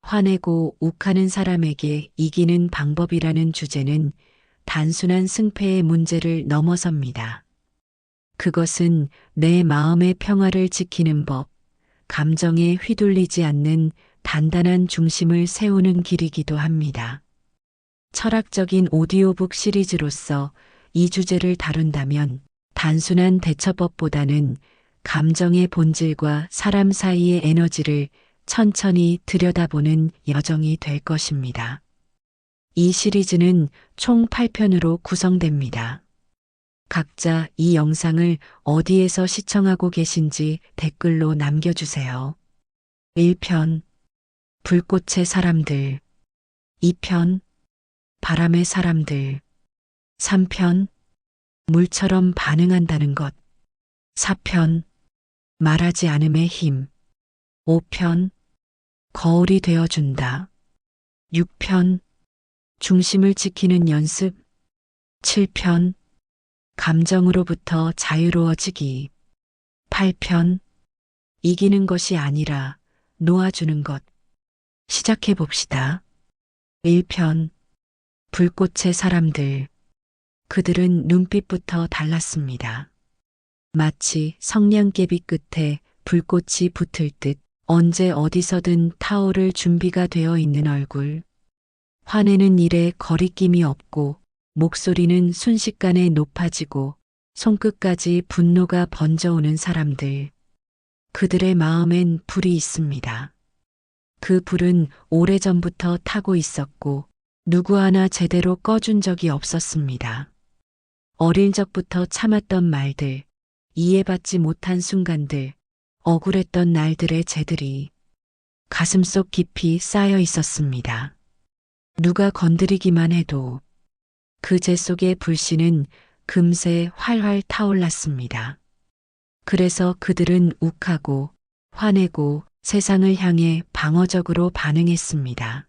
화내고 욱하는 사람에게 이기는 방법이라는 주제는 단순한 승패의 문제를 넘어섭니다. 그것은 내 마음의 평화를 지키는 법, 감정에 휘둘리지 않는 단단한 중심을 세우는 길이기도 합니다. 철학적인 오디오북 시리즈로서 이 주제를 다룬다면 단순한 대처법보다는 감정의 본질과 사람 사이의 에너지를 천천히 들여다보는 여정이 될 것입니다. 이 시리즈는 총 8편으로 구성됩니다. 각자 이 영상을 어디에서 시청하고 계신지 댓글로 남겨주세요. 1편 불꽃의 사람들, 2편 바람의 사람들, 3편 물처럼 반응한다는 것, 4편 말하지 않음의 힘, 5편 거울이 되어준다, 6편 중심을 지키는 연습, 7편 감정으로부터 자유로워지기, 8편 이기는 것이 아니라 놓아주는 것. 시작해 봅시다. 1편 불꽃의 사람들. 그들은 눈빛부터 달랐습니다. 마치 성냥개비 끝에 불꽃이 붙을 듯 언제 어디서든 타오를 준비가 되어 있는 얼굴. 화내는 일에 거리낌이 없고 목소리는 순식간에 높아지고 손끝까지 분노가 번져오는 사람들. 그들의 마음엔 불이 있습니다. 그 불은 오래전부터 타고 있었고 누구 하나 제대로 꺼준 적이 없었습니다. 어릴 적부터 참았던 말들, 이해받지 못한 순간들, 억울했던 날들의 재들이 가슴속 깊이 쌓여 있었습니다. 누가 건드리기만 해도 그 재 속의 불씨는 금세 활활 타올랐습니다. 그래서 그들은 욱하고 화내고 세상을 향해 방어적으로 반응했습니다.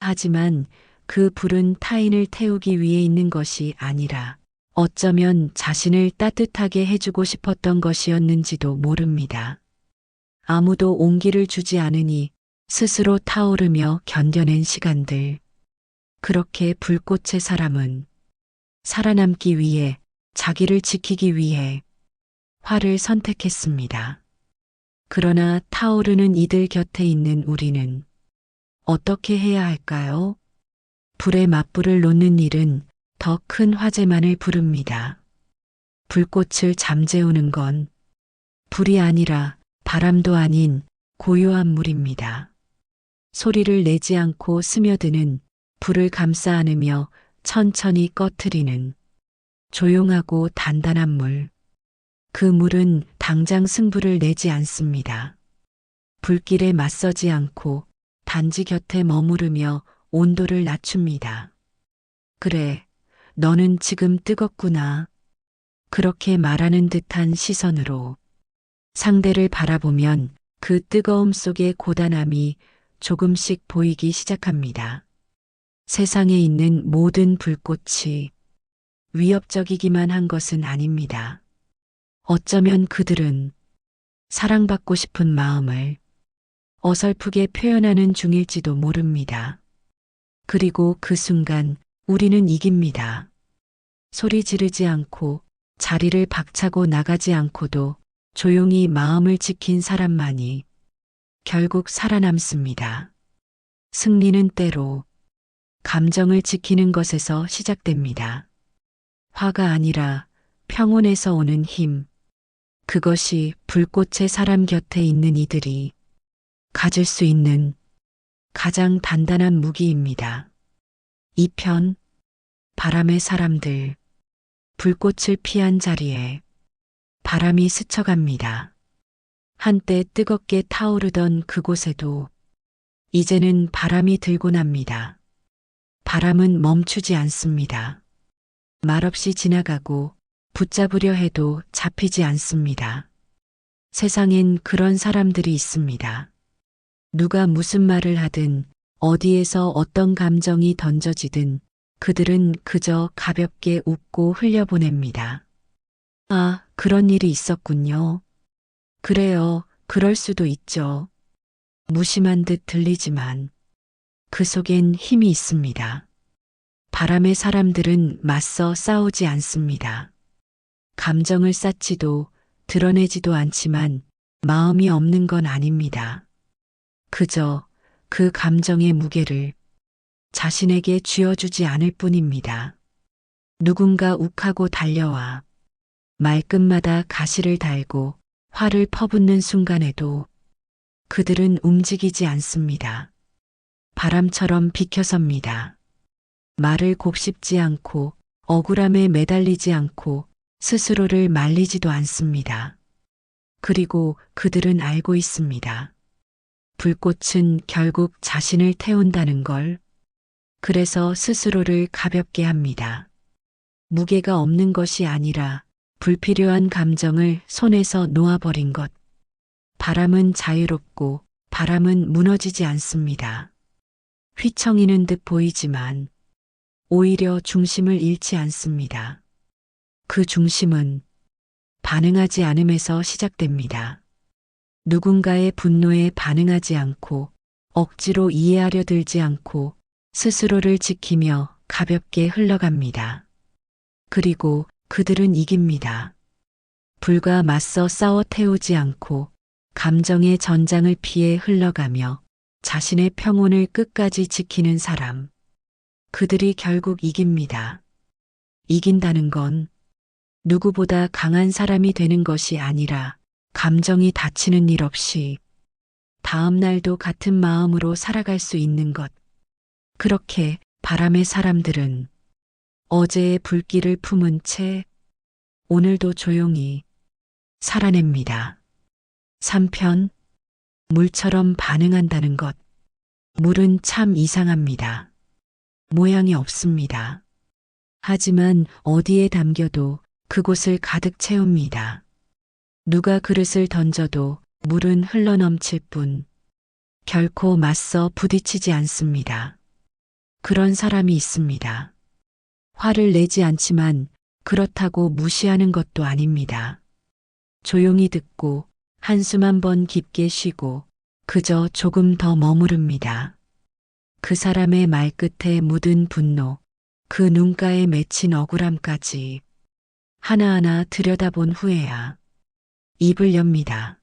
하지만 그 불은 타인을 태우기 위해 있는 것이 아니라 어쩌면 자신을 따뜻하게 해주고 싶었던 것이었는지도 모릅니다. 아무도 온기를 주지 않으니 스스로 타오르며 견뎌낸 시간들. 그렇게 불꽃의 사람은 살아남기 위해, 자기를 지키기 위해 화를 선택했습니다. 그러나 타오르는 이들 곁에 있는 우리는 어떻게 해야 할까요? 불에 맞불을 놓는 일은 더 큰 화재만을 부릅니다. 불꽃을 잠재우는 건 불이 아니라 바람도 아닌 고요한 물입니다. 소리를 내지 않고 스며드는 불을 감싸 안으며 천천히 꺼트리는 조용하고 단단한 물. 그 물은 당장 승부를 내지 않습니다. 불길에 맞서지 않고 단지 곁에 머무르며 온도를 낮춥니다. 그래, 너는 지금 뜨겁구나. 그렇게 말하는 듯한 시선으로 상대를 바라보면 그 뜨거움 속의 고단함이 조금씩 보이기 시작합니다. 세상에 있는 모든 불꽃이 위협적이기만 한 것은 아닙니다. 어쩌면 그들은 사랑받고 싶은 마음을 어설프게 표현하는 중일지도 모릅니다. 그리고 그 순간 우리는 이깁니다. 소리 지르지 않고 자리를 박차고 나가지 않고도 조용히 마음을 지킨 사람만이 결국 살아남습니다. 승리는 때로 감정을 지키는 것에서 시작됩니다. 화가 아니라 평온에서 오는 힘. 그것이 불꽃의 사람 곁에 있는 이들이 가질 수 있는 가장 단단한 무기입니다. 2편 바람의 사람들. 불꽃을 피한 자리에 바람이 스쳐갑니다. 한때 뜨겁게 타오르던 그곳에도 이제는 바람이 들고 납니다. 바람은 멈추지 않습니다. 말없이 지나가고 붙잡으려 해도 잡히지 않습니다. 세상엔 그런 사람들이 있습니다. 누가 무슨 말을 하든 어디에서 어떤 감정이 던져지든 그들은 그저 가볍게 웃고 흘려보냅니다. 아, 그런 일이 있었군요. 그래요, 그럴 수도 있죠. 무심한 듯 들리지만 그 속엔 힘이 있습니다. 바람의 사람들은 맞서 싸우지 않습니다. 감정을 쌓지도 드러내지도 않지만 마음이 없는 건 아닙니다. 그저 그 감정의 무게를 자신에게 쥐어주지 않을 뿐입니다. 누군가 욱하고 달려와 말끝마다 가시를 달고 화를 퍼붓는 순간에도 그들은 움직이지 않습니다. 바람처럼 비켜섭니다. 말을 곱씹지 않고 억울함에 매달리지 않고 스스로를 말리지도 않습니다. 그리고 그들은 알고 있습니다. 불꽃은 결국 자신을 태운다는 걸. 그래서 스스로를 가볍게 합니다. 무게가 없는 것이 아니라 불필요한 감정을 손에서 놓아버린 것. 바람은 자유롭고 바람은 무너지지 않습니다. 휘청이는 듯 보이지만 오히려 중심을 잃지 않습니다. 그 중심은 반응하지 않음에서 시작됩니다. 누군가의 분노에 반응하지 않고 억지로 이해하려 들지 않고 스스로를 지키며 가볍게 흘러갑니다. 그리고 그들은 이깁니다. 불과 맞서 싸워 태우지 않고 감정의 전장을 피해 흘러가며 자신의 평온을 끝까지 지키는 사람. 그들이 결국 이깁니다. 이긴다는 건 누구보다 강한 사람이 되는 것이 아니라 감정이 다치는 일 없이 다음 날도 같은 마음으로 살아갈 수 있는 것. 그렇게 바람의 사람들은 어제의 불길을 품은 채 오늘도 조용히 살아냅니다. 3편 물처럼 반응한다는 것. 물은 참 이상합니다. 모양이 없습니다. 하지만 어디에 담겨도 그곳을 가득 채웁니다. 누가 그릇을 던져도 물은 흘러넘칠 뿐 결코 맞서 부딪히지 않습니다. 그런 사람이 있습니다. 화를 내지 않지만 그렇다고 무시하는 것도 아닙니다. 조용히 듣고 한숨 한 번 깊게 쉬고 그저 조금 더 머무릅니다. 그 사람의 말끝에 묻은 분노, 그 눈가에 맺힌 억울함까지 하나하나 들여다본 후에야 입을 엽니다.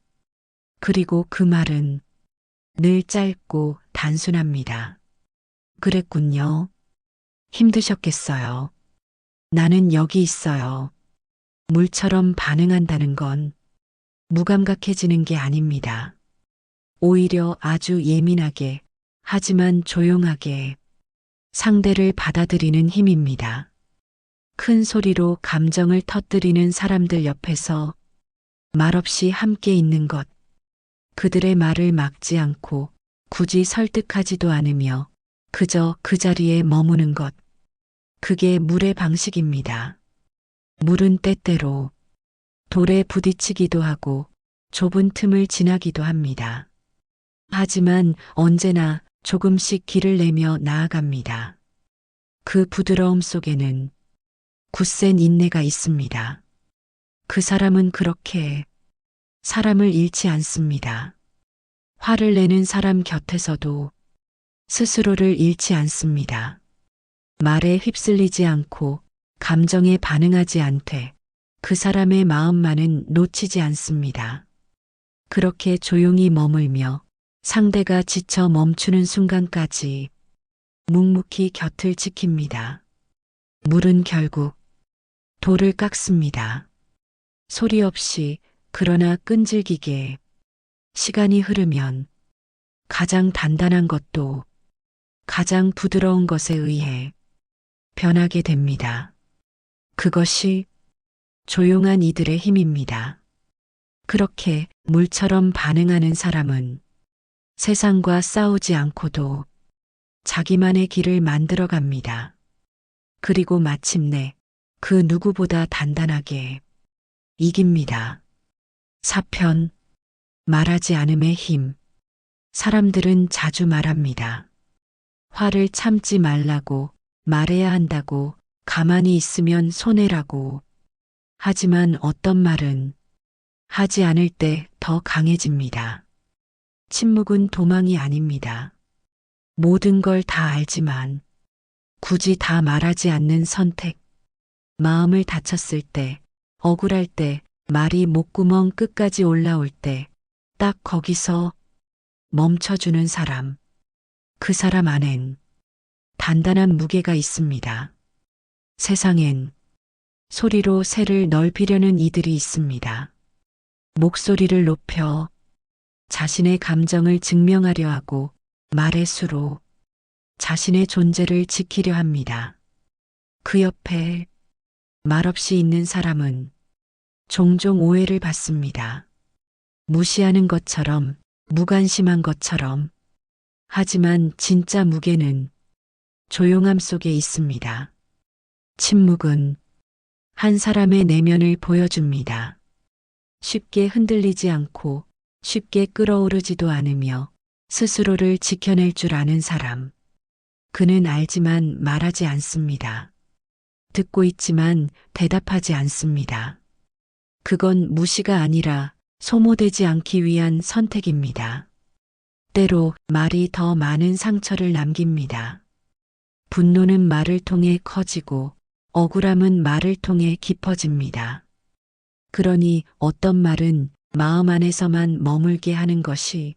그리고 그 말은 늘 짧고 단순합니다. 그랬군요. 힘드셨겠어요. 나는 여기 있어요. 물처럼 반응한다는 건 무감각해지는 게 아닙니다. 오히려 아주 예민하게, 하지만 조용하게 상대를 받아들이는 힘입니다. 큰 소리로 감정을 터뜨리는 사람들 옆에서 말없이 함께 있는 것. 그들의 말을 막지 않고 굳이 설득하지도 않으며 그저 그 자리에 머무는 것. 그게 물의 방식입니다. 물은 때때로 돌에 부딪히기도 하고 좁은 틈을 지나기도 합니다. 하지만 언제나 조금씩 길을 내며 나아갑니다. 그 부드러움 속에는 굳센 인내가 있습니다. 그 사람은 그렇게 사람을 잃지 않습니다. 화를 내는 사람 곁에서도 스스로를 잃지 않습니다. 말에 휩쓸리지 않고 감정에 반응하지 않되 그 사람의 마음만은 놓치지 않습니다. 그렇게 조용히 머물며 상대가 지쳐 멈추는 순간까지 묵묵히 곁을 지킵니다. 물은 결국 돌을 깎습니다. 소리 없이 그러나 끈질기게. 시간이 흐르면 가장 단단한 것도 가장 부드러운 것에 의해 변하게 됩니다. 그것이 조용한 이들의 힘입니다. 그렇게 물처럼 반응하는 사람은 세상과 싸우지 않고도 자기만의 길을 만들어 갑니다. 그리고 마침내 그 누구보다 단단하게 이깁니다. 4편 말하지 않음의 힘. 사람들은 자주 말합니다. 화를 참지 말라고, 말해야 한다고, 가만히 있으면 손해라고. 하지만 어떤 말은 하지 않을 때 더 강해집니다. 침묵은 도망이 아닙니다. 모든 걸 다 알지만 굳이 다 말하지 않는 선택. 마음을 다쳤을 때, 억울할 때, 말이 목구멍 끝까지 올라올 때, 딱 거기서 멈춰주는 사람. 그 사람 안엔 단단한 무게가 있습니다. 세상엔 소리로 새를 넓히려는 이들이 있습니다. 목소리를 높여 자신의 감정을 증명하려 하고 말의 수로 자신의 존재를 지키려 합니다. 그 옆에 말없이 있는 사람은 종종 오해를 받습니다. 무시하는 것처럼, 무관심한 것처럼. 하지만 진짜 무게는 조용함 속에 있습니다. 침묵은 한 사람의 내면을 보여줍니다. 쉽게 흔들리지 않고 쉽게 끓어오르지도 않으며 스스로를 지켜낼 줄 아는 사람. 그는 알지만 말하지 않습니다. 듣고 있지만 대답하지 않습니다. 그건 무시가 아니라 소모되지 않기 위한 선택입니다. 때로 말이 더 많은 상처를 남깁니다. 분노는 말을 통해 커지고 억울함은 말을 통해 깊어집니다. 그러니 어떤 말은 마음 안에서만 머물게 하는 것이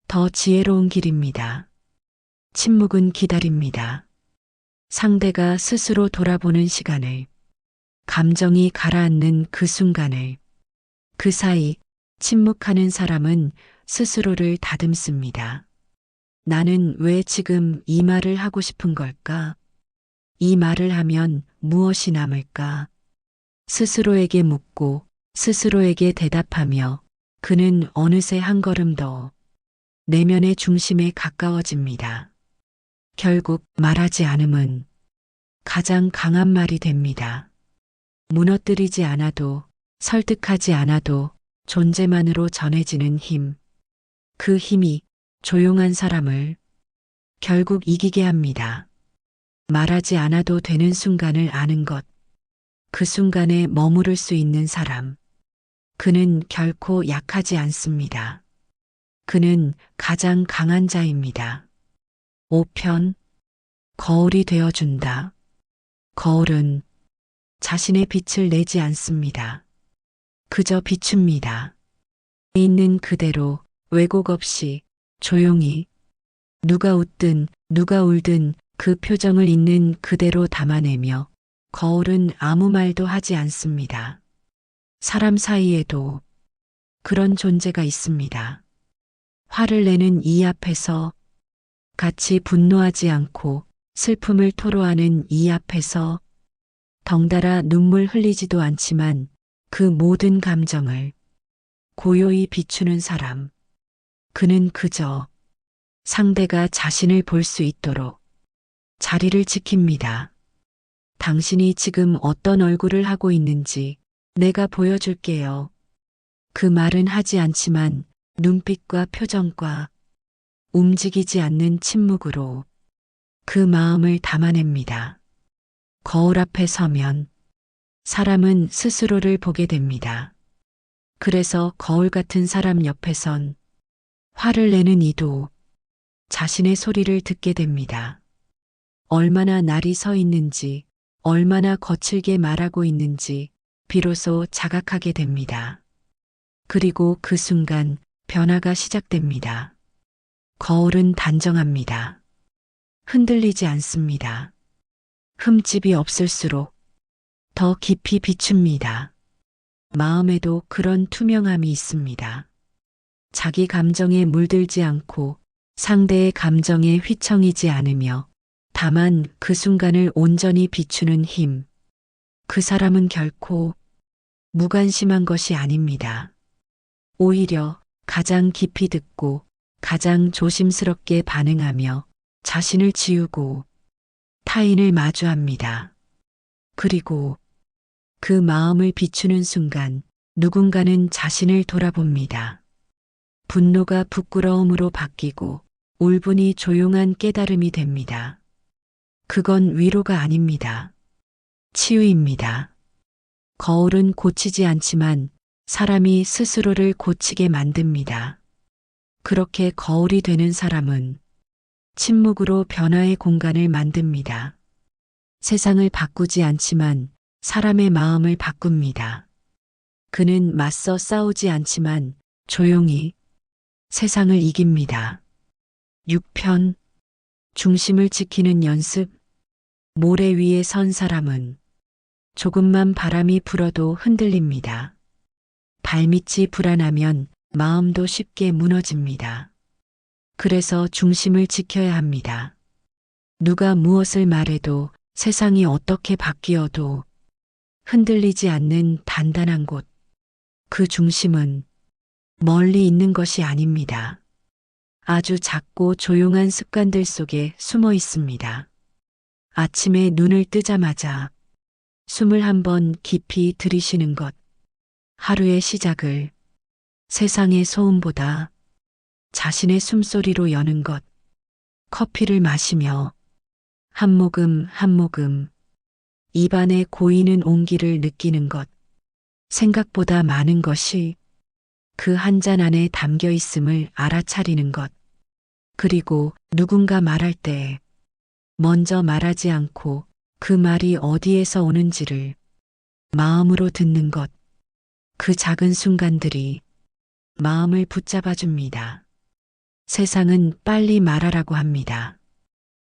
더 지혜로운 길입니다. 침묵은 기다립니다. 상대가 스스로 돌아보는 시간을, 감정이 가라앉는 그 순간을. 그 사이 침묵하는 사람은 스스로를 다듬습니다. 나는 왜 지금 이 말을 하고 싶은 걸까? 이 말을 하면 무엇이 남을까? 스스로에게 묻고 스스로에게 대답하며 그는 어느새 한 걸음 더 내면의 중심에 가까워집니다. 결국 말하지 않음은 가장 강한 말이 됩니다. 무너뜨리지 않아도, 설득하지 않아도 존재만으로 전해지는 힘. 그 힘이 조용한 사람을 결국 이기게 합니다. 말하지 않아도 되는 순간을 아는 것. 그 순간에 머무를 수 있는 사람. 그는 결코 약하지 않습니다. 그는 가장 강한 자입니다. 5편 거울이 되어준다. 거울은 자신의 빛을 내지 않습니다. 그저 비춥니다. 있는 그대로 왜곡 없이 조용히 누가 웃든 누가 울든 그 표정을 있는 그대로 담아내며 거울은 아무 말도 하지 않습니다. 사람 사이에도 그런 존재가 있습니다. 화를 내는 이 앞에서 같이 분노하지 않고 슬픔을 토로하는 이 앞에서 덩달아 눈물 흘리지도 않지만 그 모든 감정을 고요히 비추는 사람. 그는 그저 상대가 자신을 볼 수 있도록 자리를 지킵니다. 당신이 지금 어떤 얼굴을 하고 있는지 내가 보여줄게요. 그 말은 하지 않지만 눈빛과 표정과 움직이지 않는 침묵으로 그 마음을 담아냅니다. 거울 앞에 서면 사람은 스스로를 보게 됩니다. 그래서 거울 같은 사람 옆에선 화를 내는 이도 자신의 소리를 듣게 됩니다. 얼마나 날이 서 있는지, 얼마나 거칠게 말하고 있는지 비로소 자각하게 됩니다. 그리고 그 순간 변화가 시작됩니다. 거울은 단정합니다. 흔들리지 않습니다. 흠집이 없을수록 더 깊이 비춥니다. 마음에도 그런 투명함이 있습니다. 자기 감정에 물들지 않고 상대의 감정에 휘청이지 않으며 다만 그 순간을 온전히 비추는 힘. 그 사람은 결코 무관심한 것이 아닙니다. 오히려 가장 깊이 듣고 가장 조심스럽게 반응하며 자신을 지우고 타인을 마주합니다. 그리고 그 마음을 비추는 순간 누군가는 자신을 돌아봅니다. 분노가 부끄러움으로 바뀌고 울분이 조용한 깨달음이 됩니다. 그건 위로가 아닙니다. 치유입니다. 거울은 고치지 않지만 사람이 스스로를 고치게 만듭니다. 그렇게 거울이 되는 사람은 침묵으로 변화의 공간을 만듭니다. 세상을 바꾸지 않지만 사람의 마음을 바꿉니다. 그는 맞서 싸우지 않지만 조용히 세상을 이깁니다. 6편 중심을 지키는 연습. 모래 위에 선 사람은 조금만 바람이 불어도 흔들립니다. 발밑이 불안하면 마음도 쉽게 무너집니다. 그래서 중심을 지켜야 합니다. 누가 무엇을 말해도 세상이 어떻게 바뀌어도 흔들리지 않는 단단한 곳. 그 중심은 멀리 있는 것이 아닙니다. 아주 작고 조용한 습관들 속에 숨어 있습니다. 아침에 눈을 뜨자마자 숨을 한번 깊이 들이쉬는 것. 하루의 시작을 세상의 소음보다 자신의 숨소리로 여는 것. 커피를 마시며 한 모금 한 모금 입안에 고이는 온기를 느끼는 것. 생각보다 많은 것이 그 한 잔 안에 담겨 있음을 알아차리는 것. 그리고 누군가 말할 때 먼저 말하지 않고 그 말이 어디에서 오는지를 마음으로 듣는 것. 그 작은 순간들이 마음을 붙잡아 줍니다. 세상은 빨리 말하라고 합니다.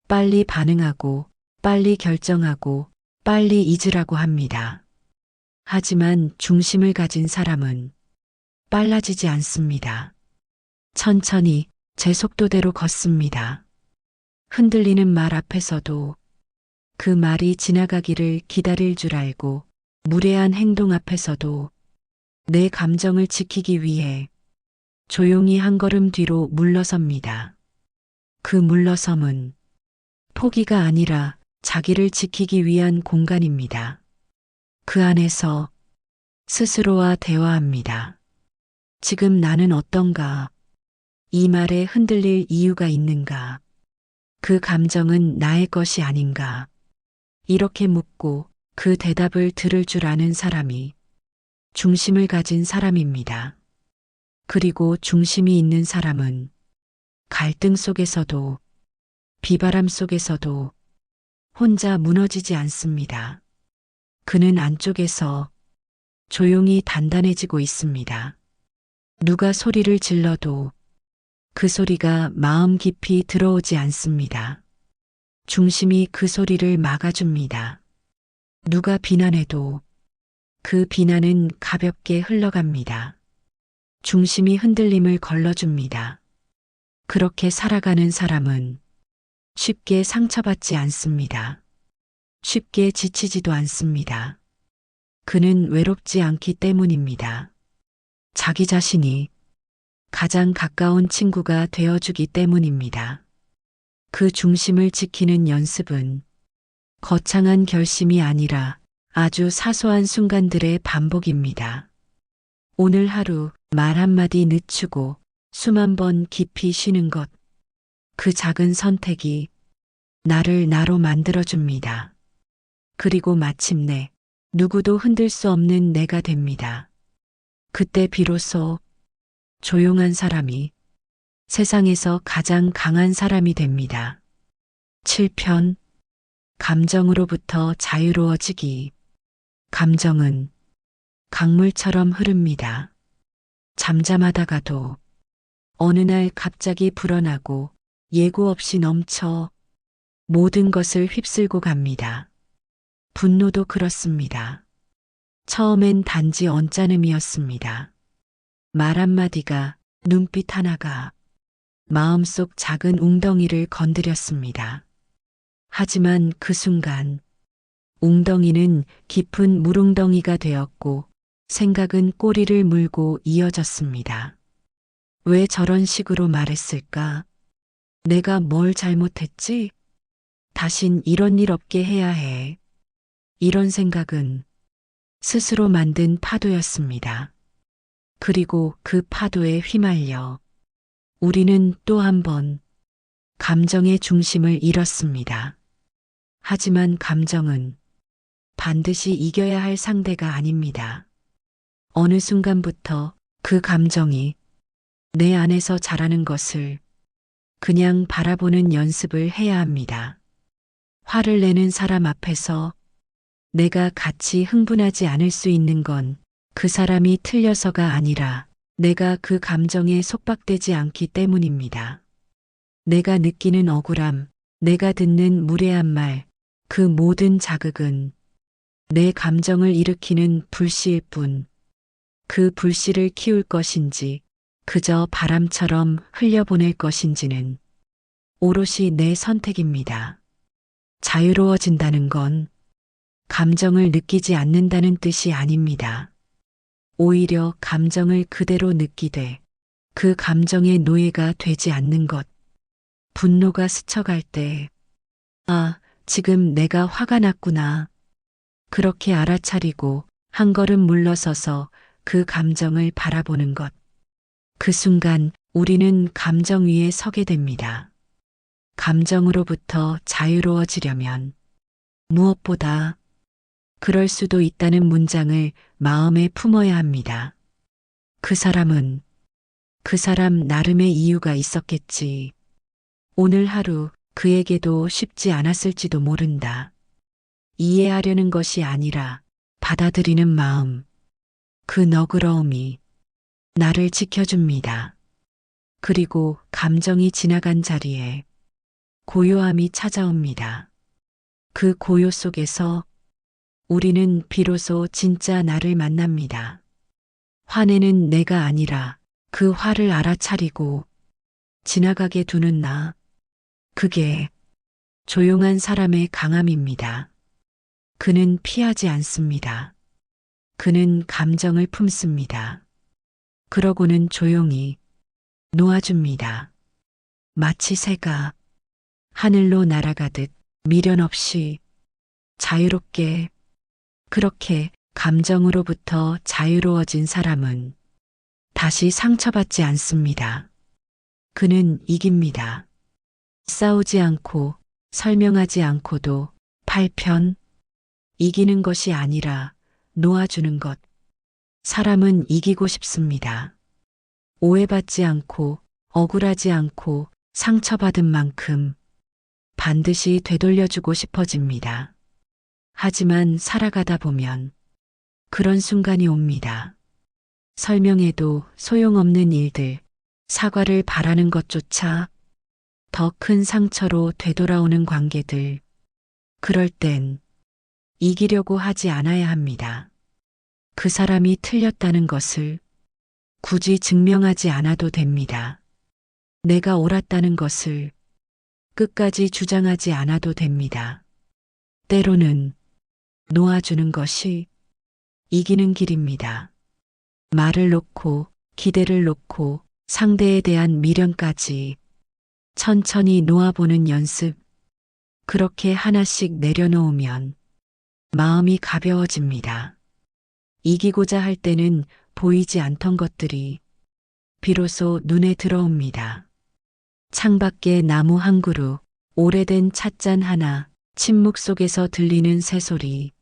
빨리 반응하고, 빨리 결정하고, 빨리 잊으라고 합니다. 하지만 중심을 가진 사람은 빨라지지 않습니다. 천천히 제 속도대로 걷습니다. 흔들리는 말 앞에서도 그 말이 지나가기를 기다릴 줄 알고, 무례한 행동 앞에서도 내 감정을 지키기 위해 조용히 한 걸음 뒤로 물러섭니다. 그 물러섬은 포기가 아니라 자기를 지키기 위한 공간입니다. 그 안에서 스스로와 대화합니다. 지금 나는 어떤가? 이 말에 흔들릴 이유가 있는가? 그 감정은 나의 것이 아닌가? 이렇게 묻고 그 대답을 들을 줄 아는 사람이 중심을 가진 사람입니다. 그리고 중심이 있는 사람은 갈등 속에서도 비바람 속에서도 혼자 무너지지 않습니다. 그는 안쪽에서 조용히 단단해지고 있습니다. 누가 소리를 질러도 그 소리가 마음 깊이 들어오지 않습니다. 중심이 그 소리를 막아줍니다. 누가 비난해도 그 비난은 가볍게 흘러갑니다. 중심이 흔들림을 걸러줍니다. 그렇게 살아가는 사람은 쉽게 상처받지 않습니다. 쉽게 지치지도 않습니다. 그는 외롭지 않기 때문입니다. 자기 자신이 가장 가까운 친구가 되어주기 때문입니다. 그 중심을 지키는 연습은 거창한 결심이 아니라 아주 사소한 순간들의 반복입니다. 오늘 하루 말 한마디 늦추고 숨 한 번 깊이 쉬는 것. 그 작은 선택이 나를 나로 만들어줍니다. 그리고 마침내 누구도 흔들 수 없는 내가 됩니다. 그때 비로소 조용한 사람이 세상에서 가장 강한 사람이 됩니다. 7편 감정으로부터 자유로워지기. 감정은 강물처럼 흐릅니다. 잠잠하다가도 어느 날 갑자기 불어나고 예고 없이 넘쳐 모든 것을 휩쓸고 갑니다. 분노도 그렇습니다. 처음엔 단지 언짢음이었습니다. 말 한마디가, 눈빛 하나가 마음속 작은 웅덩이를 건드렸습니다. 하지만 그 순간 웅덩이는 깊은 물웅덩이가 되었고 생각은 꼬리를 물고 이어졌습니다. 왜 저런 식으로 말했을까? 내가 뭘 잘못했지? 다신 이런 일 없게 해야 해. 이런 생각은 스스로 만든 파도였습니다. 그리고 그 파도에 휘말려 우리는 또 한 번 감정의 중심을 잃었습니다. 하지만 감정은 반드시 이겨야 할 상대가 아닙니다. 어느 순간부터 그 감정이 내 안에서 자라는 것을 그냥 바라보는 연습을 해야 합니다. 화를 내는 사람 앞에서 내가 같이 흥분하지 않을 수 있는 건 그 사람이 틀려서가 아니라 내가 그 감정에 속박되지 않기 때문입니다. 내가 느끼는 억울함, 내가 듣는 무례한 말, 그 모든 자극은 내 감정을 일으키는 불씨일 뿐, 그 불씨를 키울 것인지 그저 바람처럼 흘려보낼 것인지는 오롯이 내 선택입니다. 자유로워진다는 건 감정을 느끼지 않는다는 뜻이 아닙니다. 오히려 감정을 그대로 느끼되 그 감정의 노예가 되지 않는 것. 분노가 스쳐갈 때, 아, 지금 내가 화가 났구나. 그렇게 알아차리고 한 걸음 물러서서 그 감정을 바라보는 것. 그 순간 우리는 감정 위에 서게 됩니다. 감정으로부터 자유로워지려면 무엇보다 그럴 수도 있다는 문장을 마음에 품어야 합니다. 그 사람은 그 사람 나름의 이유가 있었겠지. 오늘 하루 그에게도 쉽지 않았을지도 모른다. 이해하려는 것이 아니라 받아들이는 마음. 그 너그러움이 나를 지켜줍니다. 그리고 감정이 지나간 자리에 고요함이 찾아옵니다. 그 고요 속에서 우리는 비로소 진짜 나를 만납니다. 화내는 내가 아니라 그 화를 알아차리고 지나가게 두는 나. 그게 조용한 사람의 강함입니다. 그는 피하지 않습니다. 그는 감정을 품습니다. 그러고는 조용히 놓아줍니다. 마치 새가 하늘로 날아가듯 미련 없이 자유롭게. 그렇게 감정으로부터 자유로워진 사람은 다시 상처받지 않습니다. 그는 이깁니다. 싸우지 않고 설명하지 않고도 팔편. 이기는 것이 아니라 놓아주는 것. 사람은 이기고 싶습니다. 오해받지 않고 억울하지 않고 상처받은 만큼 반드시 되돌려주고 싶어집니다. 하지만 살아가다 보면 그런 순간이 옵니다. 설명해도 소용없는 일들, 사과를 바라는 것조차 더 큰 상처로 되돌아오는 관계들. 그럴 땐 이기려고 하지 않아야 합니다. 그 사람이 틀렸다는 것을 굳이 증명하지 않아도 됩니다. 내가 옳았다는 것을 끝까지 주장하지 않아도 됩니다. 때로는 놓아주는 것이 이기는 길입니다. 말을 놓고 기대를 놓고 상대에 대한 미련까지 천천히 놓아보는 연습. 그렇게 하나씩 내려놓으면 마음이 가벼워집니다. 이기고자 할 때는 보이지 않던 것들이 비로소 눈에 들어옵니다. 창밖에 나무 한 그루, 오래된 찻잔 하나, 침묵 속에서 들리는 새소리.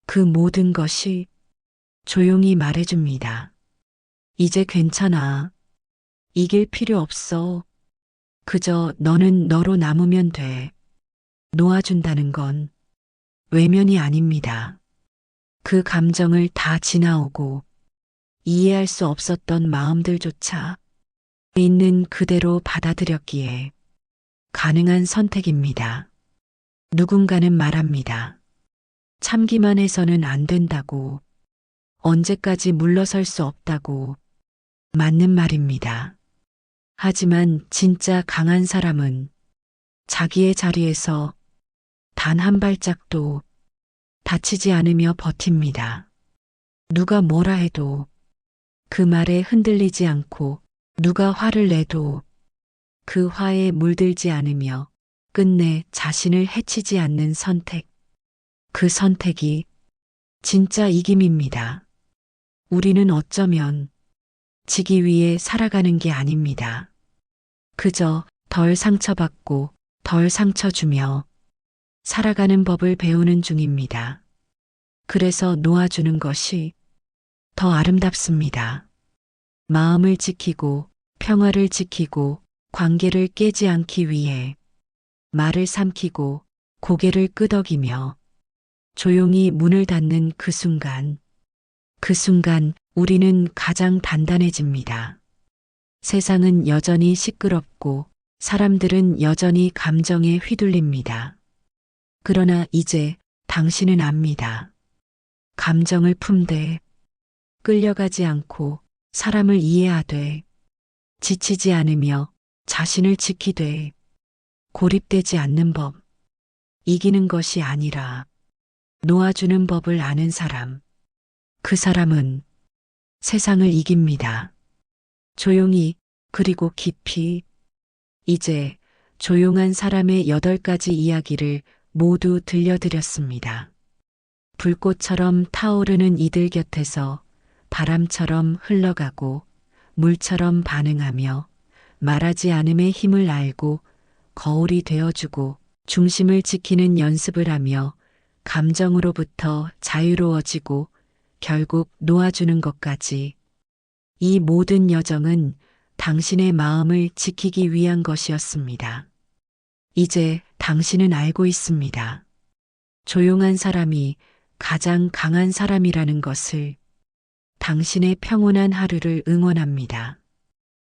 그 모든 것이 조용히 말해줍니다. 이제 괜찮아. 이길 필요 없어. 그저 너는 너로 남으면 돼. 놓아준다는 건 외면이 아닙니다. 그 감정을 다 지나오고 이해할 수 없었던 마음들조차 있는 그대로 받아들였기에 가능한 선택입니다. 누군가는 말합니다. 참기만 해서는 안 된다고. 언제까지 물러설 수 없다고. 맞는 말입니다. 하지만 진짜 강한 사람은 자기의 자리에서 단 한 발짝도 다치지 않으며 버팁니다. 누가 뭐라 해도 그 말에 흔들리지 않고 누가 화를 내도 그 화에 물들지 않으며 끝내 자신을 해치지 않는 선택. 그 선택이 진짜 이김입니다. 우리는 어쩌면 지기 위해 살아가는 게 아닙니다. 그저 덜 상처받고 덜 상처 주며 살아가는 법을 배우는 중입니다. 그래서 놓아주는 것이 더 아름답습니다. 마음을 지키고 평화를 지키고 관계를 깨지 않기 위해 말을 삼키고 고개를 끄덕이며 조용히 문을 닫는 그 순간 우리는 가장 단단해집니다. 세상은 여전히 시끄럽고 사람들은 여전히 감정에 휘둘립니다. 그러나 이제 당신은 압니다. 감정을 품되 끌려가지 않고 사람을 이해하되 지치지 않으며 자신을 지키되 고립되지 않는 법, 이기는 것이 아니라 놓아주는 법을 아는 사람, 그 사람은 세상을 이깁니다. 조용히 그리고 깊이. 이제 조용한 사람의 8가지 이야기를 모두 들려드렸습니다. 불꽃처럼 타오르는 이들 곁에서 바람처럼 흘러가고 물처럼 반응하며 말하지 않음의 힘을 알고 거울이 되어주고 중심을 지키는 연습을 하며 감정으로부터 자유로워지고 결국 놓아주는 것까지. 이 모든 여정은 당신의 마음을 지키기 위한 것이었습니다. 이제 당신은 알고 있습니다. 조용한 사람이 가장 강한 사람이라는 것을. 당신의 평온한 하루를 응원합니다.